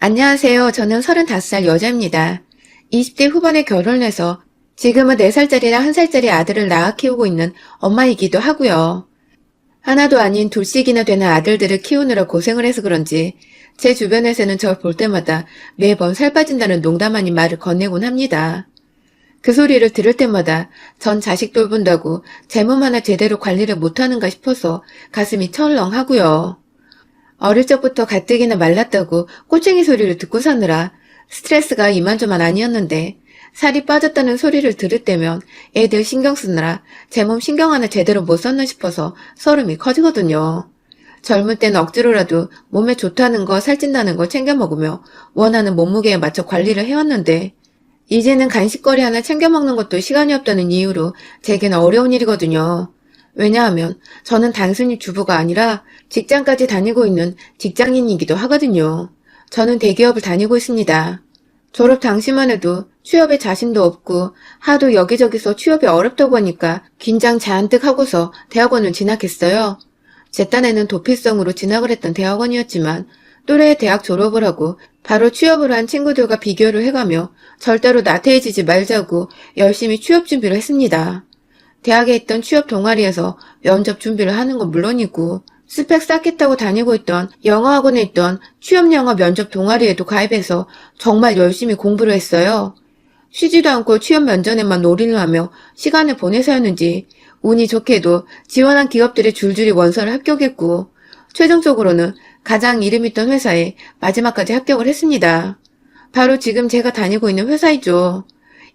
안녕하세요. 저는 35살 여자입니다. 20대 후반에 결혼을 해서 지금은 4살짜리랑 1살짜리 아들을 낳아 키우고 있는 엄마이기도 하고요. 하나도 아닌 둘씩이나 되는 아들들을 키우느라 고생을 해서 그런지 제 주변에서는 절 볼 때마다 매번 살 빠진다는 농담 아닌 말을 건네곤 합니다. 그 소리를 들을 때마다 전 자식 돌본다고 제 몸 하나 제대로 관리를 못하는가 싶어서 가슴이 철렁하고요. 어릴 적부터 가뜩이나 말랐다고 꼬챙이 소리를 듣고 사느라 스트레스가 이만저만 아니었는데 살이 빠졌다는 소리를 들을 때면 애들 신경 쓰느라 제 몸 신경 하나 제대로 못 썼나 싶어서 서름이 커지거든요. 젊을 땐 억지로라도 몸에 좋다는 거 살찐다는 걸 챙겨 먹으며 원하는 몸무게에 맞춰 관리를 해왔는데 이제는 간식거리 하나 챙겨 먹는 것도 시간이 없다는 이유로 제겐 어려운 일이거든요. 왜냐하면 저는 단순히 주부가 아니라 직장까지 다니고 있는 직장인이기도 하거든요. 저는 대기업을 다니고 있습니다. 졸업 당시만 해도 취업에 자신도 없고 하도 여기저기서 취업이 어렵다고 하니까 긴장 잔뜩 하고서 대학원을 진학했어요. 제 딴에는 도피성으로 진학을 했던 대학원이었지만 또래의 대학 졸업을 하고 바로 취업을 한 친구들과 비교를 해가며 절대로 나태해지지 말자고 열심히 취업 준비를 했습니다. 대학에 있던 취업 동아리에서 면접 준비를 하는 건 물론이고 스펙 쌓겠다고 다니고 있던 영어학원에 있던 취업영어 면접 동아리에도 가입해서 정말 열심히 공부를 했어요. 쉬지도 않고 취업 면전에만 올인을 하며 시간을 보내서였는지 운이 좋게도 지원한 기업들의 줄줄이 원서를 합격했고 최종적으로는 가장 이름 있던 회사에 마지막까지 합격을 했습니다. 바로 지금 제가 다니고 있는 회사이죠.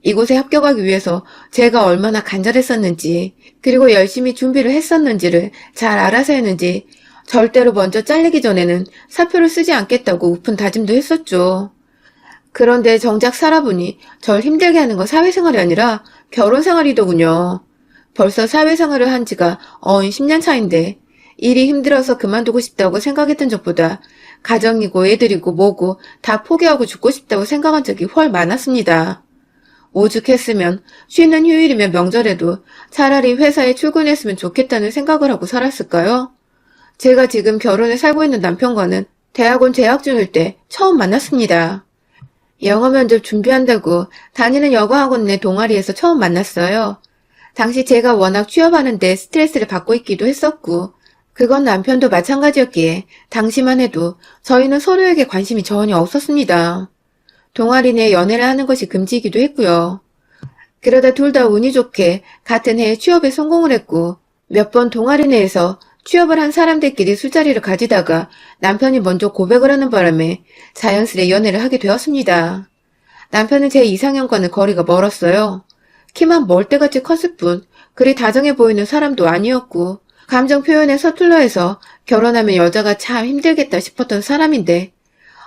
이곳에 합격하기 위해서 제가 얼마나 간절했었는지 그리고 열심히 준비를 했었는지를 잘 알아서 했는지 절대로 먼저 잘리기 전에는 사표를 쓰지 않겠다고 우픈 다짐도 했었죠. 그런데 정작 살아보니 절 힘들게 하는 건 사회생활이 아니라 결혼생활이더군요. 벌써 사회생활을 한 지가 10년 차인데 일이 힘들어서 그만두고 싶다고 생각했던 적보다 가정이고 애들이고 뭐고 다 포기하고 죽고 싶다고 생각한 적이 훨 많았습니다. 오죽했으면 쉬는 휴일이면 명절에도 차라리 회사에 출근했으면 좋겠다는 생각을 하고 살았을까요? 제가 지금 결혼해 살고 있는 남편과는 대학원 재학 중일 때 처음 만났습니다. 영어 면접 준비한다고 다니는 여가학원 내 동아리에서 처음 만났어요. 당시 제가 워낙 취업하는데 스트레스를 받고 있기도 했었고 그건 남편도 마찬가지였기에 당시만 해도 저희는 서로에게 관심이 전혀 없었습니다. 동아리 내 연애를 하는 것이 금지이기도 했고요. 그러다 둘 다 운이 좋게 같은 해에 취업에 성공을 했고 몇 번 동아리 내에서 취업을 한 사람들끼리 술자리를 가지다가 남편이 먼저 고백을 하는 바람에 자연스레 연애를 하게 되었습니다. 남편은 제 이상형과는 거리가 멀었어요. 키만 멀대같이 컸을 뿐 그리 다정해 보이는 사람도 아니었고 감정 표현에 서툴러 해서 결혼하면 여자가 참 힘들겠다 싶었던 사람인데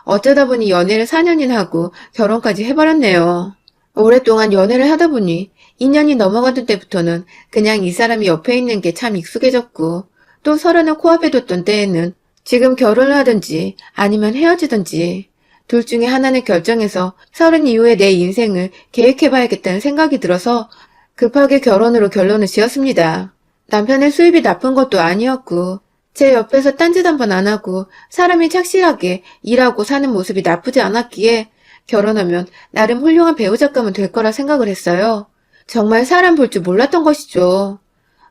어쩌다 보니 연애를 4년이나 하고 결혼까지 해버렸네요. 오랫동안 연애를 하다 보니 2년이 넘어가던 때부터는 그냥 이 사람이 옆에 있는 게 참 익숙해졌고 또 서로는 코앞에 뒀던 때에는 지금 결혼을 하든지 아니면 헤어지든지 둘 중에 하나는 결정해서 30 이후의 내 인생을 계획해봐야겠다는 생각이 들어서 급하게 결혼으로 결론을 지었습니다. 남편의 수입이 나쁜 것도 아니었고 제 옆에서 딴짓 한 번 안 하고 사람이 착실하게 일하고 사는 모습이 나쁘지 않았기에 결혼하면 나름 훌륭한 배우자감은 될 거라 생각을 했어요. 정말 사람 볼 줄 몰랐던 것이죠.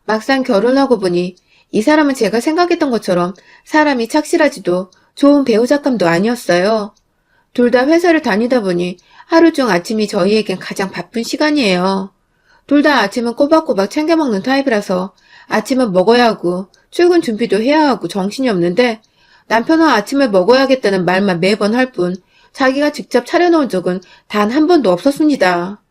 막상 결혼하고 보니 이 사람은 제가 생각했던 것처럼 사람이 착실하지도 좋은 배우자감도 아니었어요. 둘 다 회사를 다니다 보니 하루 중 아침이 저희에겐 가장 바쁜 시간이에요. 둘 다 아침은 꼬박꼬박 챙겨 먹는 타입이라서 아침은 먹어야 하고 출근 준비도 해야 하고 정신이 없는데 남편은 아침을 먹어야겠다는 말만 매번 할 뿐 자기가 직접 차려놓은 적은 단 한 번도 없었습니다.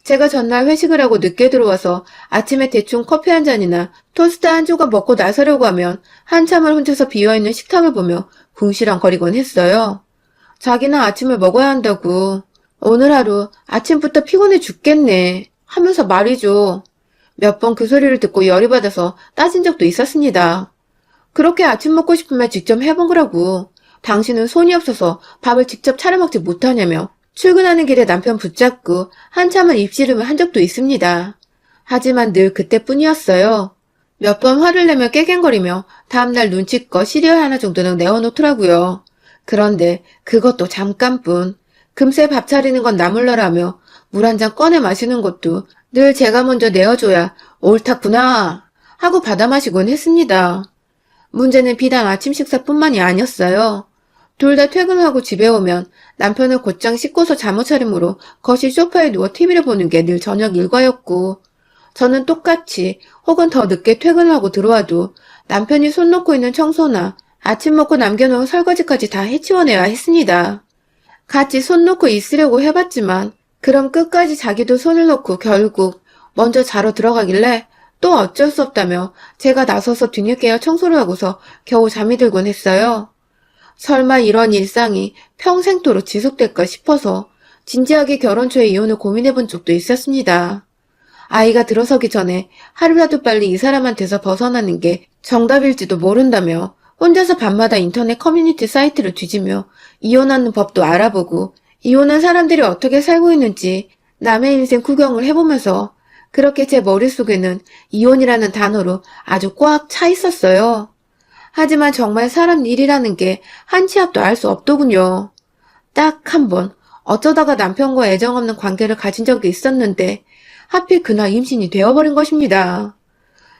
제가 전날 회식을 하고 늦게 들어와서 아침에 대충 커피 한 잔이나 토스트 한 조각 먹고 나서려고 하면 한참을 혼자서 비어있는 식탁을 보며 궁시렁거리곤 했어요. 자기는 아침을 먹어야 한다고 오늘 하루 아침부터 피곤해 죽겠네 하면서 말이죠. 몇 번 그 소리를 듣고 열이 받아서 따진 적도 있었습니다. 그렇게 아침 먹고 싶으면 직접 해본 거라고. 당신은 손이 없어서 밥을 직접 차려 먹지 못하냐며 출근하는 길에 남편 붙잡고 한참을 입씨름을 한 적도 있습니다. 하지만 늘 그때뿐이었어요. 몇 번 화를 내며 깨갱거리며 다음날 눈치껏 시리얼 하나 정도는 내어놓더라고요. 그런데 그것도 잠깐뿐. 금세 밥 차리는 건 나몰라라며 물 한 잔 꺼내 마시는 것도 늘 제가 먼저 내어줘야 옳다구나 하고 받아 마시곤 했습니다. 문제는 비단 아침 식사뿐만이 아니었어요. 둘 다 퇴근하고 집에 오면 남편을 곧장 씻고서 잠옷 차림으로 거실 소파에 누워 TV를 보는 게 늘 저녁 일과였고, 저는 똑같이 혹은 더 늦게 퇴근하고 들어와도 남편이 손 놓고 있는 청소나 아침 먹고 남겨놓은 설거지까지 다 해치워내야 했습니다. 같이 손 놓고 있으려고 해봤지만 그럼 끝까지 자기도 손을 놓고 결국 먼저 자러 들어가길래 또 어쩔 수 없다며 제가 나서서 뒤늦게야 청소를 하고서 겨우 잠이 들곤 했어요. 설마 이런 일상이 평생토록 지속될까 싶어서 진지하게 결혼 초에 이혼을 고민해본 적도 있었습니다. 아이가 들어서기 전에 하루라도 빨리 이 사람한테서 벗어나는 게 정답일지도 모른다며 혼자서 밤마다 인터넷 커뮤니티 사이트를 뒤지며 이혼하는 법도 알아보고 이혼한 사람들이 어떻게 살고 있는지 남의 인생 구경을 해보면서 그렇게 제 머릿속에는 이혼이라는 단어로 아주 꽉 차 있었어요. 하지만 정말 사람 일이라는 게 한 치 앞도 알 수 없더군요. 딱 한 번 어쩌다가 남편과 애정 없는 관계를 가진 적이 있었는데 하필 그날 임신이 되어버린 것입니다.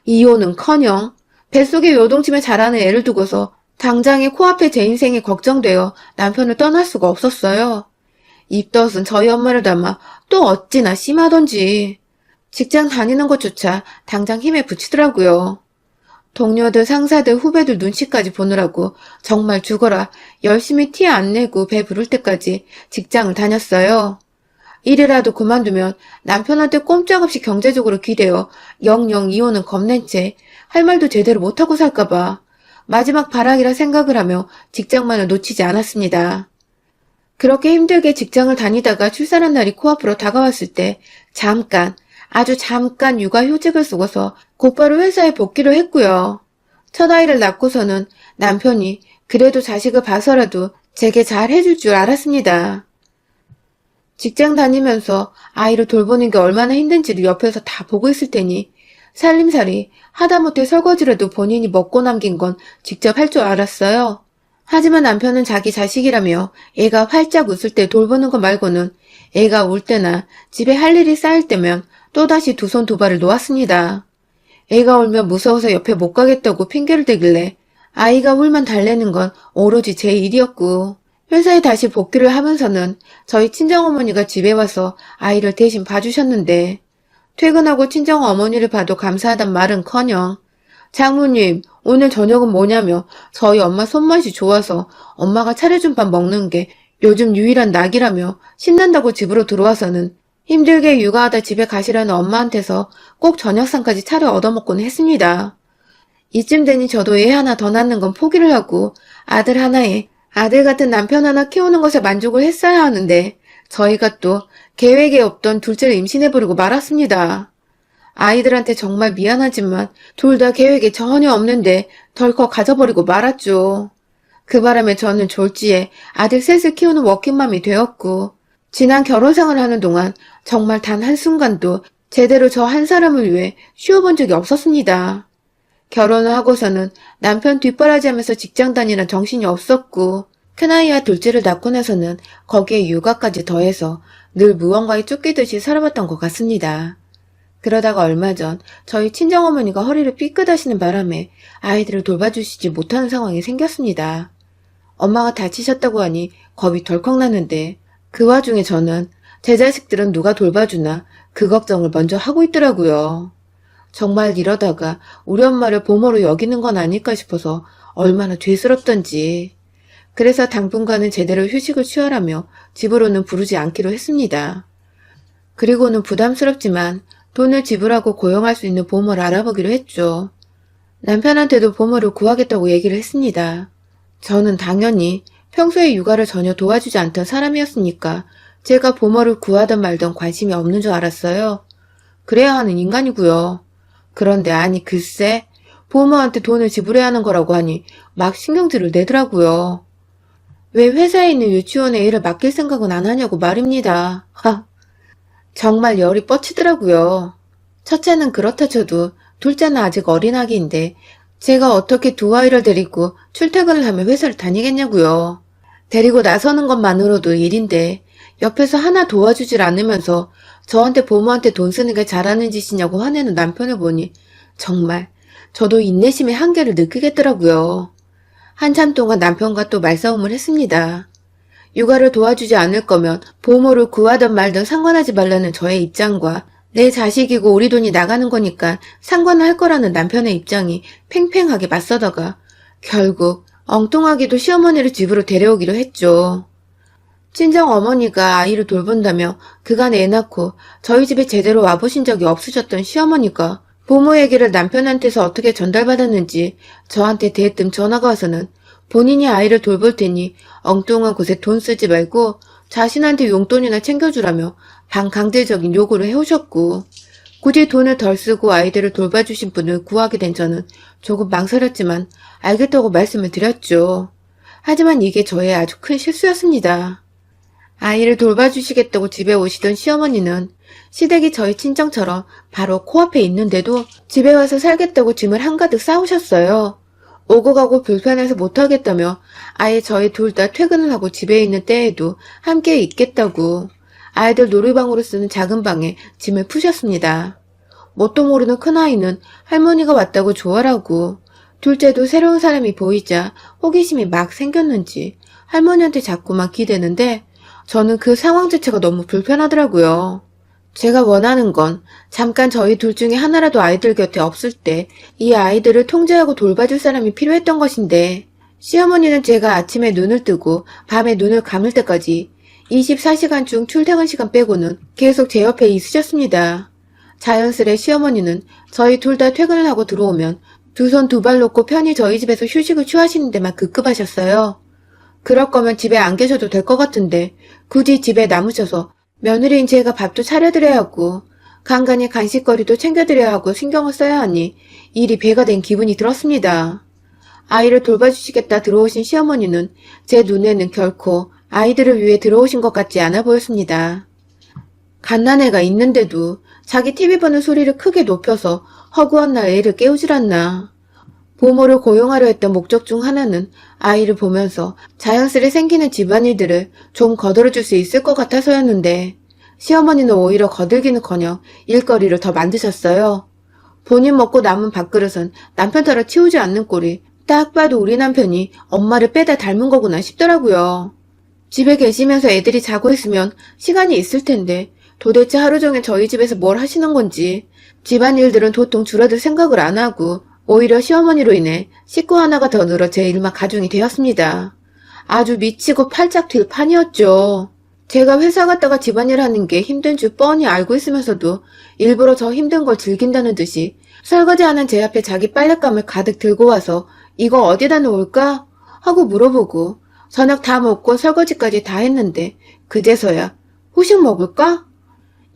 이혼은커녕 뱃속에 요동치며 자라는 애를 두고서 당장에 코앞에 제 인생이 걱정되어 남편을 떠날 수가 없었어요. 입덧은 저희 엄마를 닮아 또 어찌나 심하던지 직장 다니는 것조차 당장 힘에 부치더라고요. 동료들, 상사들, 후배들 눈치까지 보느라고 정말 죽어라 열심히 티 안 내고 배 부를 때까지 직장을 다녔어요. 일이라도 그만두면 남편한테 꼼짝없이 경제적으로 기대어 영영 이혼은 겁낸 채 할 말도 제대로 못하고 살까봐 마지막 발악이라 생각을 하며 직장만을 놓치지 않았습니다. 그렇게 힘들게 직장을 다니다가 출산한 날이 코앞으로 다가왔을 때 잠깐, 아주 잠깐 육아휴직을 쓰고서 곧바로 회사에 복귀를 했고요. 첫 아이를 낳고서는 남편이 그래도 자식을 봐서라도 제게 잘 해줄 줄 알았습니다. 직장 다니면서 아이를 돌보는 게 얼마나 힘든지를 옆에서 다 보고 있을 테니 살림살이 하다못해 설거지라도 본인이 먹고 남긴 건 직접 할 줄 알았어요. 하지만 남편은 자기 자식이라며 애가 활짝 웃을 때 돌보는 것 말고는 애가 울 때나 집에 할 일이 쌓일 때면 또다시 두 손 두 발을 놓았습니다. 애가 울면 무서워서 옆에 못 가겠다고 핑계를 대길래 아이가 울면 달래는 건 오로지 제 일이었고 회사에 다시 복귀를 하면서는 저희 친정어머니가 집에 와서 아이를 대신 봐주셨는데 퇴근하고 친정어머니를 봐도 감사하단 말은커녕 장모님 오늘 저녁은 뭐냐며 저희 엄마 손맛이 좋아서 엄마가 차려준 밥 먹는 게 요즘 유일한 낙이라며 신난다고 집으로 들어와서는 힘들게 육아하다 집에 가시라는 엄마한테서 꼭 저녁상까지 차려 얻어먹곤 했습니다. 이쯤 되니 저도 애 하나 더 낳는 건 포기를 하고 아들 하나에 아들 같은 남편 하나 키우는 것에 만족을 했어야 하는데 저희가 또 계획에 없던 둘째를 임신해버리고 말았습니다. 아이들한테 정말 미안하지만 둘 다 계획에 전혀 없는데 덜컥 가져버리고 말았죠. 그 바람에 저는 졸지에 아들 셋을 키우는 워킹맘이 되었고 지난 결혼생활을 하는 동안 정말 단 한순간도 제대로 저 한 사람을 위해 쉬어본 적이 없었습니다. 결혼을 하고서는 남편 뒷바라지하면서 직장 다니는 정신이 없었고 큰아이와 둘째를 낳고 나서는 거기에 육아까지 더해서 늘 무언가에 쫓기듯이 살아왔던 것 같습니다. 그러다가 얼마 전 저희 친정어머니가 허리를 삐끗하시는 바람에 아이들을 돌봐주시지 못하는 상황이 생겼습니다. 엄마가 다치셨다고 하니 겁이 덜컥 났는데 그 와중에 저는 제 자식들은 누가 돌봐주나 그 걱정을 먼저 하고 있더라고요. 정말 이러다가 우리 엄마를 보모로 여기는 건 아닐까 싶어서 얼마나 죄스럽던지. 그래서 당분간은 제대로 휴식을 취하라며 집으로는 부르지 않기로 했습니다. 그리고는 부담스럽지만 돈을 지불하고 고용할 수 있는 보모를 알아보기로 했죠. 남편한테도 보모를 구하겠다고 얘기를 했습니다. 저는 당연히 평소에 육아를 전혀 도와주지 않던 사람이었으니까 제가 보모를 구하든 말든 관심이 없는 줄 알았어요. 그래야 하는 인간이고요. 그런데 아니 글쎄 보모한테 돈을 지불해야 하는 거라고 하니 막 신경질을 내더라고요. 왜 회사에 있는 유치원에 일을 맡길 생각은 안 하냐고 말입니다. 정말 열이 뻗치더라고요. 첫째는 그렇다 쳐도 둘째는 아직 어린 아기인데 제가 어떻게 두 아이를 데리고 출퇴근을 하며 회사를 다니겠냐고요. 데리고 나서는 것만으로도 일인데 옆에서 하나 도와주질 않으면서 저한테 보모한테 돈 쓰는 게 잘하는 짓이냐고 화내는 남편을 보니 정말 저도 인내심의 한계를 느끼겠더라고요. 한참 동안 남편과 또 말싸움을 했습니다. 육아를 도와주지 않을 거면 보모를 구하든 말든 상관하지 말라는 저의 입장과 내 자식이고 우리 돈이 나가는 거니까 상관을 할 거라는 남편의 입장이 팽팽하게 맞서다가 결국 엉뚱하게도 시어머니를 집으로 데려오기로 했죠. 친정 어머니가 아이를 돌본다며 그간 애 낳고 저희 집에 제대로 와보신 적이 없으셨던 시어머니가 부모 얘기를 남편한테서 어떻게 전달받았는지 저한테 대뜸 전화가 와서는 본인이 아이를 돌볼 테니 엉뚱한 곳에 돈 쓰지 말고 자신한테 용돈이나 챙겨주라며 반강제적인 요구를 해오셨고, 굳이 돈을 덜 쓰고 아이들을 돌봐주신 분을 구하게 된 저는 조금 망설였지만 알겠다고 말씀을 드렸죠. 하지만 이게 저의 아주 큰 실수였습니다. 아이를 돌봐주시겠다고 집에 오시던 시어머니는 시댁이 저희 친정처럼 바로 코앞에 있는데도 집에 와서 살겠다고 짐을 한가득 싸우셨어요. 오고 가고 불편해서 못하겠다며 아예 저희 둘 다 퇴근을 하고 집에 있는 때에도 함께 있겠다고 아이들 놀이방으로 쓰는 작은 방에 짐을 푸셨습니다. 뭣도 모르는 큰아이는 할머니가 왔다고 좋아라고, 둘째도 새로운 사람이 보이자 호기심이 막 생겼는지 할머니한테 자꾸만 기대는데 저는 그 상황 자체가 너무 불편하더라고요. 제가 원하는 건 잠깐 저희 둘 중에 하나라도 아이들 곁에 없을 때 이 아이들을 통제하고 돌봐줄 사람이 필요했던 것인데, 시어머니는 제가 아침에 눈을 뜨고 밤에 눈을 감을 때까지 24시간 중 출퇴근 시간 빼고는 계속 제 옆에 있으셨습니다. 자연스레 시어머니는 저희 둘 다 퇴근을 하고 들어오면 두 손 두 발 놓고 편히 저희 집에서 휴식을 취하시는 데만 급급하셨어요. 그럴 거면 집에 안 계셔도 될 것 같은데 굳이 집에 남으셔서 며느리인 제가 밥도 차려드려야 하고 간간히 간식거리도 챙겨드려야 하고 신경을 써야 하니 일이 배가 된 기분이 들었습니다. 아이를 돌봐주시겠다 들어오신 시어머니는 제 눈에는 결코 아이들을 위해 들어오신 것 같지 않아 보였습니다. 갓난애가 있는데도 자기 TV 보는 소리를 크게 높여서 허구한 날 애를 깨우질 않나. 부모를 고용하려 했던 목적 중 하나는 아이를 보면서 자연스레 생기는 집안일들을 좀 거들어줄 수 있을 것 같아서였는데, 시어머니는 오히려 거들기는커녕 일거리를 더 만드셨어요. 본인 먹고 남은 밥그릇은 남편 따라 치우지 않는 꼴이 딱 봐도 우리 남편이 엄마를 빼다 닮은 거구나 싶더라고요. 집에 계시면서 애들이 자고 있으면 시간이 있을 텐데 도대체 하루 종일 저희 집에서 뭘 하시는 건지, 집안일들은 도통 줄어들 생각을 안 하고 오히려 시어머니로 인해 식구 하나가 더 늘어 제 일만 가중이 되었습니다. 아주 미치고 팔짝 뛸 판이었죠. 제가 회사 갔다가 집안일 하는 게 힘든 줄 뻔히 알고 있으면서도 일부러 저 힘든 걸 즐긴다는 듯이 설거지하는 제 앞에 자기 빨랫감을 가득 들고 와서 이거 어디다 놓을까? 하고 물어보고 저녁 다 먹고 설거지까지 다 했는데 그제서야 후식 먹을까?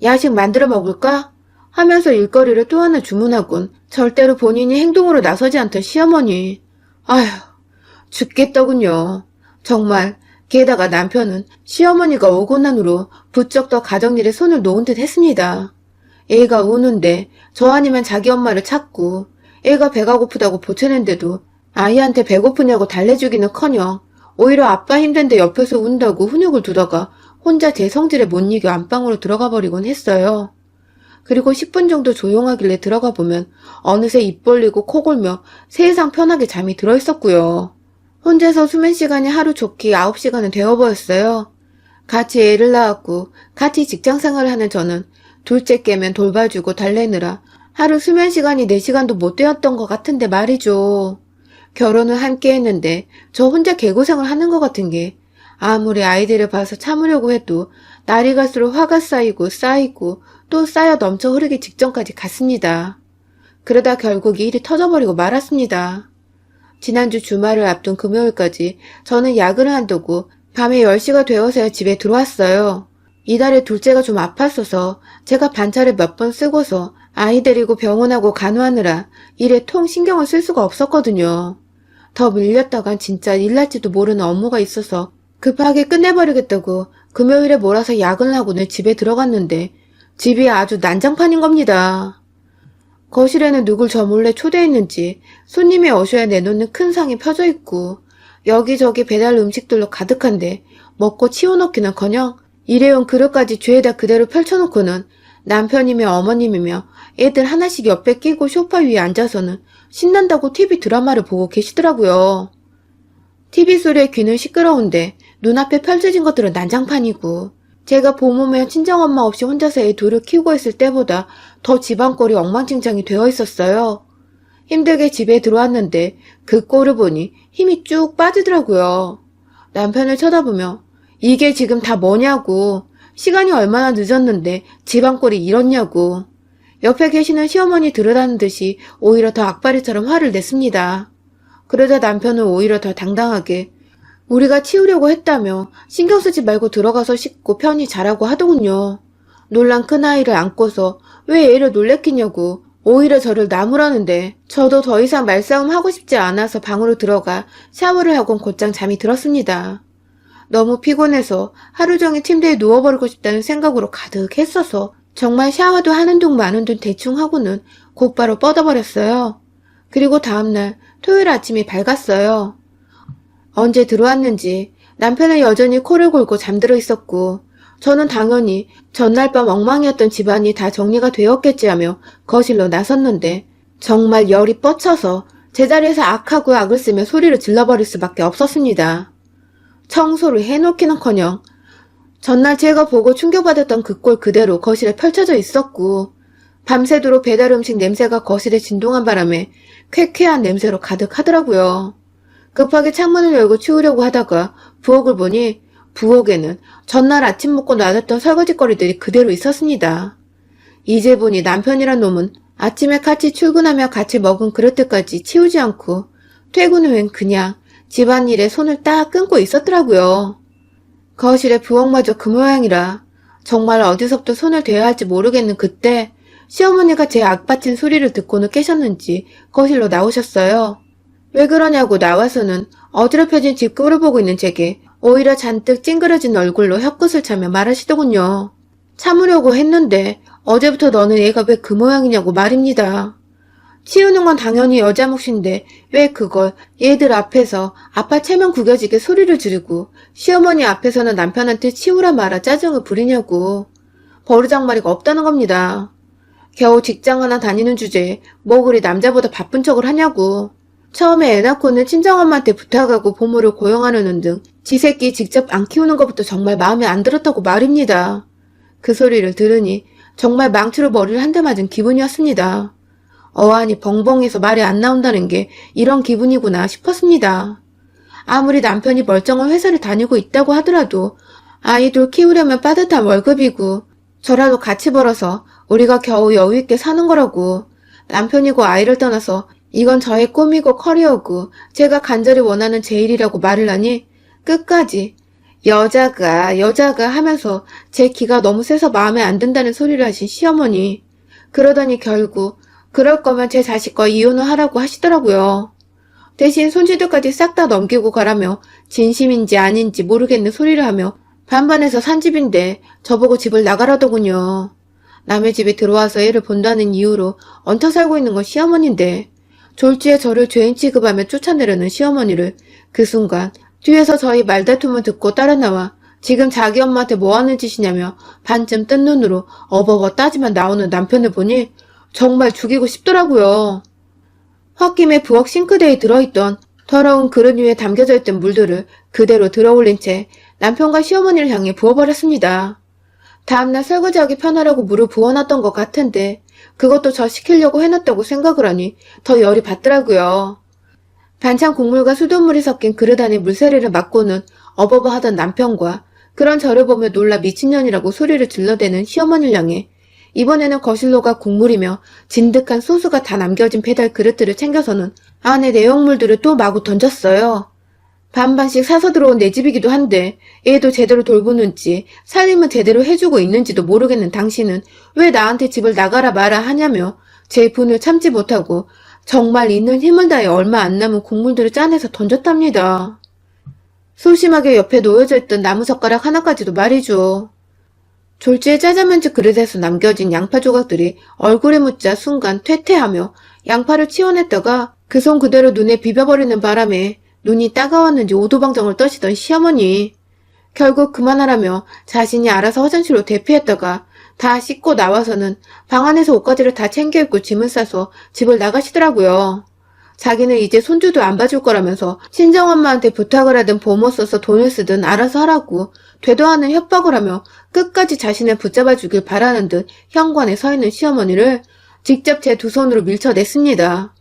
야식 만들어 먹을까? 하면서 일거리를 또 하나 주문하곤 절대로 본인이 행동으로 나서지 않던 시어머니. 아휴, 죽겠더군요. 정말. 게다가 남편은 시어머니가 오고 난 후로 부쩍 더 가정일에 손을 놓은 듯 했습니다. 애가 우는데 저 아니면 자기 엄마를 찾고, 애가 배가 고프다고 보채는데도 아이한테 배고프냐고 달래주기는커녕 오히려 아빠 힘든데 옆에서 운다고 훈육을 두다가 혼자 제 성질에 못 이겨 안방으로 들어가 버리곤 했어요. 그리고 10분 정도 조용하길래 들어가 보면 어느새 입 벌리고 코 골며 세상 편하게 잠이 들어있었고요. 혼자서 수면 시간이 하루 좋기 9시간은 되어버렸어요. 같이 애를 낳았고 같이 직장생활을 하는 저는 둘째 깨면 돌봐주고 달래느라 하루 수면 시간이 4시간도 못 되었던 것 같은데 말이죠. 결혼을 함께 했는데 저 혼자 개고생을 하는 것 같은 게 아무리 아이들을 봐서 참으려고 해도 날이 갈수록 화가 쌓이고 또 쌓여 넘쳐 흐르기 직전까지 갔습니다. 그러다 결국 일이 터져버리고 말았습니다. 지난주 주말을 앞둔 금요일까지 저는 야근을 한다고 밤에 10시가 되어서야 집에 들어왔어요. 이달에 둘째가 좀 아팠어서 제가 반차를 몇 번 쓰고서 아이 데리고 병원하고 간호하느라 일에 통 신경을 쓸 수가 없었거든요. 더 밀렸다간 진짜 일날지도 모르는 업무가 있어서 급하게 끝내버리겠다고 금요일에 몰아서 야근을 하고는 집에 들어갔는데 집이 아주 난장판인 겁니다. 거실에는 누굴 저 몰래 초대했는지 손님이 오셔야 내놓는 큰 상이 펴져 있고 여기저기 배달 음식들로 가득한데 먹고 치워놓기는커녕 일회용 그릇까지 죄에다 그대로 펼쳐놓고는 남편이며 어머님이며 애들 하나씩 옆에 끼고 소파 위에 앉아서는 신난다고 TV 드라마를 보고 계시더라고요. TV 소리에 귀는 시끄러운데 눈앞에 펼쳐진 것들은 난장판이고 제가 보모며 친정엄마 없이 혼자서 애 둘을 키우고 있을 때보다 더 집안꼴이 엉망진창이 되어 있었어요. 힘들게 집에 들어왔는데 그 꼴을 보니 힘이 쭉 빠지더라고요. 남편을 쳐다보며 이게 지금 다 뭐냐고, 시간이 얼마나 늦었는데 집안꼴이 이렇냐고. 옆에 계시는 시어머니 들으라는 듯이 오히려 더 악바리처럼 화를 냈습니다. 그러자 남편은 오히려 더 당당하게 우리가 치우려고 했다며 신경 쓰지 말고 들어가서 씻고 편히 자라고 하더군요. 놀란 큰아이를 안고서 왜 애를 놀래키냐고 오히려 저를 나무라는데 저도 더 이상 말싸움 하고 싶지 않아서 방으로 들어가 샤워를 하곤 곧장 잠이 들었습니다. 너무 피곤해서 하루 종일 침대에 누워버리고 싶다는 생각으로 가득했어서 정말 샤워도 하는 둥 마는 둥 대충 하고는 곧바로 뻗어버렸어요. 그리고 다음날 토요일 아침이 밝았어요. 언제 들어왔는지 남편은 여전히 코를 골고 잠들어 있었고 저는 당연히 전날 밤 엉망이었던 집안이 다 정리가 되었겠지 하며 거실로 나섰는데 정말 열이 뻗쳐서 제자리에서 악하고 악을 쓰며 소리를 질러버릴 수밖에 없었습니다. 청소를 해놓기는커녕 전날 제가 보고 충격받았던 그 꼴 그대로 거실에 펼쳐져 있었고 밤새도록 배달 음식 냄새가 거실에 진동한 바람에 쾌쾌한 냄새로 가득하더라고요. 급하게 창문을 열고 치우려고 하다가 부엌을 보니 부엌에는 전날 아침 먹고 놔뒀던 설거지거리들이 그대로 있었습니다. 이제 보니 남편이란 놈은 아침에 같이 출근하며 같이 먹은 그릇들까지 치우지 않고 퇴근 후엔 그냥 집안일에 손을 딱 끊고 있었더라고요. 거실에 부엌마저 그 모양이라 정말 어디서부터 손을 대야 할지 모르겠는 그때 시어머니가 제 악받친 소리를 듣고는 깨셨는지 거실로 나오셨어요. 왜 그러냐고 나와서는 어지럽혀진 뒷골을 보고 있는 제게 오히려 잔뜩 찡그러진 얼굴로 혀끝을 차며 말하시더군요. 참으려고 했는데 어제부터 너는 애가 왜 그 모양이냐고 말입니다. 치우는 건 당연히 여자 몫인데 왜 그걸 얘들 앞에서 아빠 체면 구겨지게 소리를 지르고 시어머니 앞에서는 남편한테 치우라 말아 짜증을 부리냐고. 버르장머리가 없다는 겁니다. 겨우 직장 하나 다니는 주제에 뭐 그리 남자보다 바쁜 척을 하냐고. 처음에 애 낳고는 친정엄마한테 부탁하고 보모를 고용하려는 등 지 새끼 직접 안 키우는 것부터 정말 마음에 안 들었다고 말입니다. 그 소리를 들으니 정말 망치로 머리를 한 대 맞은 기분이었습니다. 어안이 벙벙해서 말이 안 나온다는 게 이런 기분이구나 싶었습니다. 아무리 남편이 멀쩡한 회사를 다니고 있다고 하더라도 아이들 키우려면 빠듯한 월급이고 저라도 같이 벌어서 우리가 겨우 여유있게 사는 거라고. 남편이고 아이를 떠나서 이건 저의 꿈이고 커리어고 제가 간절히 원하는 제 일이라고 말을 하니 끝까지 여자가 하면서 제 기가 너무 세서 마음에 안 든다는 소리를 하신 시어머니. 그러더니 결국 그럴 거면 제 자식과 이혼을 하라고 하시더라고요. 대신 손주들까지 싹 다 넘기고 가라며 진심인지 아닌지 모르겠는 소리를 하며 반반해서 산 집인데 저보고 집을 나가라더군요. 남의 집에 들어와서 애를 본다는 이유로 얹혀 살고 있는 건 시어머니인데 졸지에 저를 죄인 취급하며 쫓아내려는 시어머니를 그 순간 뒤에서 저희 말다툼을 듣고 따라 나와 지금 자기 엄마한테 뭐하는 짓이냐며 반쯤 뜬 눈으로 어버버 따지만 나오는 남편을 보니 정말 죽이고 싶더라고요. 홧김에 부엌 싱크대에 들어있던 더러운 그릇 위에 담겨져 있던 물들을 그대로 들어올린 채 남편과 시어머니를 향해 부어버렸습니다. 다음날 설거지하기 편하라고 물을 부어놨던 것 같은데 그것도 저 시키려고 해놨다고 생각을 하니 더 열이 받더라고요. 반찬 국물과 수돗물이 섞인 그릇 안에 물세례를 맞고는 어버버 하던 남편과 그런 저를 보며 놀라 미친년이라고 소리를 질러대는 시어머니를 향해 이번에는 거실로 가 국물이며 진득한 소스가 다 남겨진 배달 그릇들을 챙겨서는 안에 내용물들을 또 마구 던졌어요. 반반씩 사서 들어온 내 집이기도 한데 애도 제대로 돌보는지 살림은 제대로 해주고 있는지도 모르겠는 당신은 왜 나한테 집을 나가라 마라 하냐며 제 분을 참지 못하고 정말 있는 힘을 다해 얼마 안 남은 국물들을 짜내서 던졌답니다. 소심하게 옆에 놓여져 있던 나무젓가락 하나까지도 말이죠. 졸지에 짜장면집 그릇에서 남겨진 양파 조각들이 얼굴에 묻자 순간 퇴퇴하며 양파를 치워냈다가 그 손 그대로 눈에 비벼버리는 바람에 눈이 따가웠는지 오도방정을 떠시던 시어머니. 결국 그만하라며 자신이 알아서 화장실로 대피했다가 다 씻고 나와서는 방 안에서 옷가지를 다 챙겨 입고 짐을 싸서 집을 나가시더라고요. 자기는 이제 손주도 안 봐줄 거라면서 친정엄마한테 부탁을 하든 보모 써서 돈을 쓰든 알아서 하라고 되도 않은 협박을 하며 끝까지 자신을 붙잡아 주길 바라는 듯 현관에 서 있는 시어머니를 직접 제 두 손으로 밀쳐냈습니다.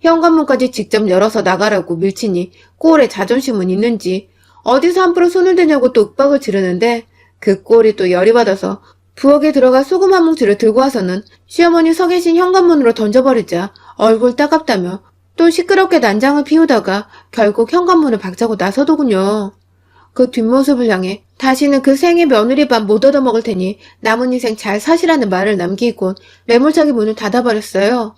현관문까지 직접 열어서 나가라고 밀치니 꼴에 자존심은 있는지 어디서 함부로 손을 대냐고 또 윽박을 지르는데 그 꼴이 또 열이 받아서 부엌에 들어가 소금 한 뭉치를 들고 와서는 시어머니 서 계신 현관문으로 던져버리자 얼굴 따갑다며 또 시끄럽게 난장을 피우다가 결국 현관문을 박차고 나서더군요. 그 뒷모습을 향해 다시는 그 생의 며느리 밥 못 얻어먹을 테니 남은 인생 잘 사시라는 말을 남기곤 매몰차게 문을 닫아버렸어요.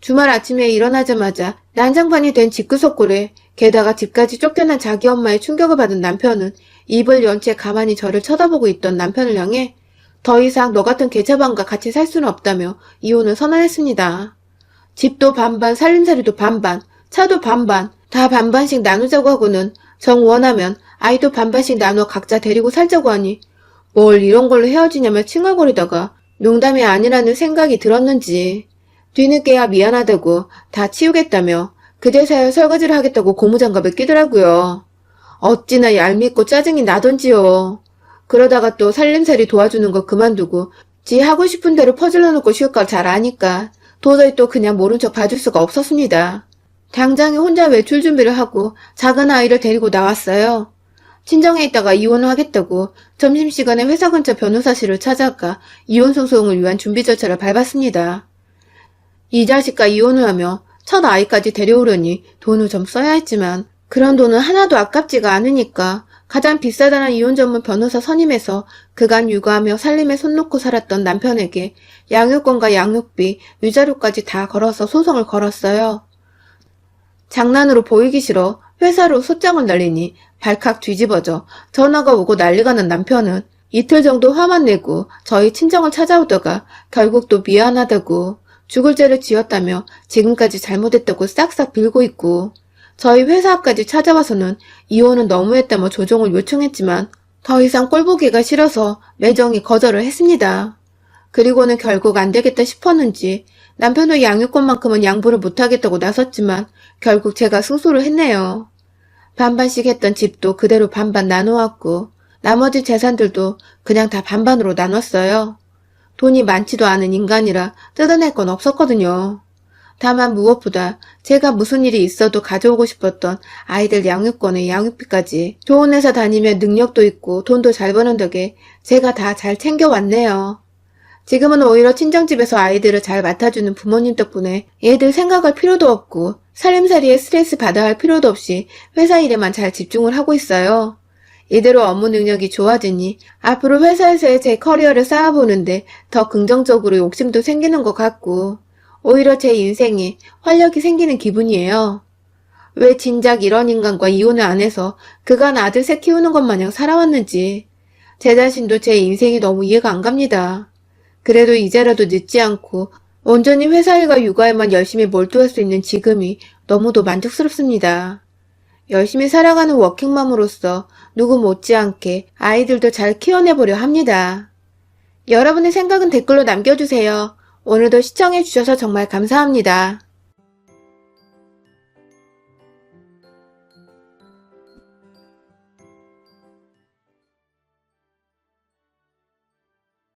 주말 아침에 일어나자마자 난장판이 된 집구석 꼴에 게다가 집까지 쫓겨난 자기 엄마의 충격을 받은 남편은 입을 연 채 가만히 저를 쳐다보고 있던 남편을 향해 더 이상 너 같은 개차반과 같이 살 수는 없다며 이혼을 선언했습니다. 집도 반반, 살림살이도 반반, 차도 반반, 다 반반씩 나누자고 하고는 정 원하면 아이도 반반씩 나눠 각자 데리고 살자고 하니 뭘 이런 걸로 헤어지냐며 칭얼거리다가 농담이 아니라는 생각이 들었는지 뒤늦게야 미안하다고 다 치우겠다며 그제서야 설거지를 하겠다고 고무장갑을 끼더라고요. 어찌나 얄밉고 짜증이 나던지요. 그러다가 또 살림살이 도와주는 거 그만두고 지 하고 싶은 대로 퍼질러 놓고 쉴 걸 잘 아니까 도저히 또 그냥 모른 척 봐줄 수가 없었습니다. 당장에 혼자 외출 준비를 하고 작은 아이를 데리고 나왔어요. 친정에 있다가 이혼을 하겠다고 점심시간에 회사 근처 변호사실을 찾아가 이혼 소송을 위한 준비 절차를 밟았습니다. 이 자식과 이혼을 하며 첫 아이까지 데려오려니 돈을 좀 써야 했지만 그런 돈은 하나도 아깝지가 않으니까 가장 비싸다는 이혼 전문 변호사 선임해서 그간 육아하며 살림에 손 놓고 살았던 남편에게 양육권과 양육비, 위자료까지 다 걸어서 소송을 걸었어요. 장난으로 보이기 싫어 회사로 소장을 날리니 발칵 뒤집어져 전화가 오고 난리가 난 남편은 이틀 정도 화만 내고 저희 친정을 찾아오다가 결국 또 미안하다고 죽을 죄를 지었다며 지금까지 잘못했다고 싹싹 빌고 있고 저희 회사 앞까지 찾아와서는 이혼은 너무했다며 조정을 요청했지만 더 이상 꼴보기가 싫어서 매정히 거절을 했습니다. 그리고는 결국 안 되겠다 싶었는지 남편도 양육권만큼은 양보를 못하겠다고 나섰지만 결국 제가 승소를 했네요. 반반씩 했던 집도 그대로 반반 나누었고 나머지 재산들도 그냥 다 반반으로 나눴어요. 돈이 많지도 않은 인간이라 뜯어낼 건 없었거든요. 다만 무엇보다 제가 무슨 일이 있어도 가져오고 싶었던 아이들 양육권에 양육비까지 좋은 회사 다니며 능력도 있고 돈도 잘 버는 덕에 제가 다 잘 챙겨왔네요. 지금은 오히려 친정집에서 아이들을 잘 맡아주는 부모님 덕분에 애들 생각할 필요도 없고 살림살이에 스트레스 받아야 할 필요도 없이 회사 일에만 잘 집중을 하고 있어요. 이대로 업무 능력이 좋아지니 앞으로 회사에서의 제 커리어를 쌓아보는데 더 긍정적으로 욕심도 생기는 것 같고 오히려 제 인생에 활력이 생기는 기분이에요. 왜 진작 이런 인간과 이혼을 안 해서 그간 아들 셋 키우는 것 마냥 살아왔는지 제 자신도 제 인생이 너무 이해가 안 갑니다. 그래도 이제라도 늦지 않고 온전히 회사 일과 육아에만 열심히 몰두할 수 있는 지금이 너무도 만족스럽습니다. 열심히 살아가는 워킹맘으로서 누구 못지않게 아이들도 잘 키워내보려 합니다. 여러분의 생각은 댓글로 남겨주세요. 오늘도 시청해주셔서 정말 감사합니다.